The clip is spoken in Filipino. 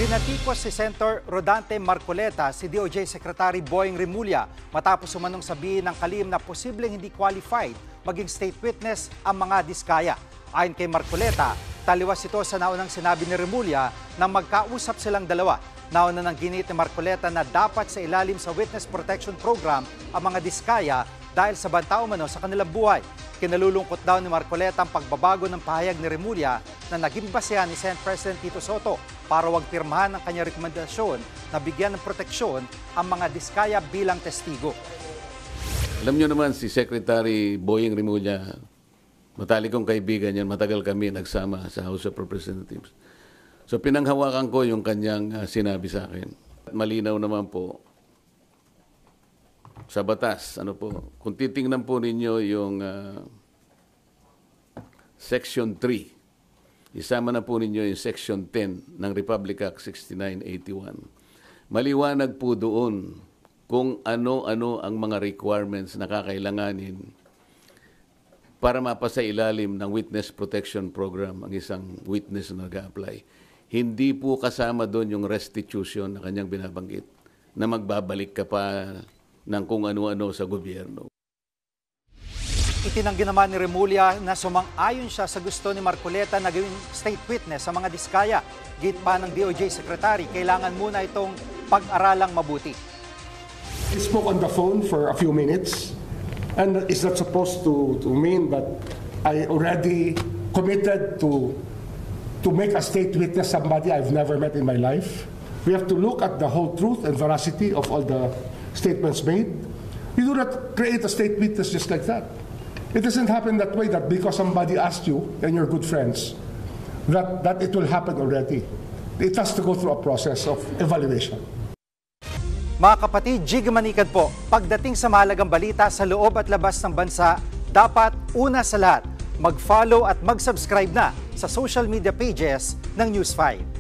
Binatikos si Senator Rodante Marcoleta si DOJ Secretary Boying Remulla matapos umanong sabihin ng kalihim na posibleng hindi qualified maging state witness ang mga diskaya. Ayon kay Marcoleta, taliwas ito sa naunang sinabi ni Remulla na magkausap silang dalawa. Nauna nang ginit ni Marcoleta na dapat sa ilalim sa Witness Protection Program ang mga diskaya dahil sa banta umano sa kanilang buhay. Kinalulungkot daw ni Marcoleta ang pagbabago ng pahayag ni Remulla na naging basehan ni Senate President Tito Soto para wag pirmahan ang kanyang rekomendasyon na bigyan ng proteksyon ang mga diskaya bilang testigo. Alam niyo naman si Secretary Boying Remulla, matalikong kaibigan yan, matagal kami nagsama sa House of Representatives. So pinanghawakan ko yung kanyang sinabi sa akin. Malinaw naman po sa batas, kung titingnan po ninyo yung Section 3, isama na po ninyo yung Section 10 ng Republic Act 6981. Maliwanag po doon kung ano-ano ang mga requirements na kakailanganin para mapasa ilalim ng Witness Protection Program ang isang witness na nag-a-apply. Hindi po kasama doon yung restitution na kanyang binabanggit na magbabalik ka pa ng kung ano-ano sa gobyerno. Itinanggi naman ni Remulla na sumang-ayon siya sa gusto ni Marcoleta na gawing state witness sa mga diskaya. Git pa ng DOJ Secretary, kailangan muna itong pag-aralang mabuti. I spoke on the phone for a few minutes, and is that supposed to mean that I already committed to make a state witness somebody I've never met in my life? We have to look at the whole truth and veracity of all the statements made. You do not create a state witness just like that. It doesn't happen that way, that because somebody asked you and you're good friends, that it will happen already. It has to go through a process of evaluation. Mga kapatid, Jig Manikad po, pagdating sa mahalagang balita sa loob at labas ng bansa, dapat una sa lahat, mag-follow at mag-subscribe na sa social media pages ng News 5.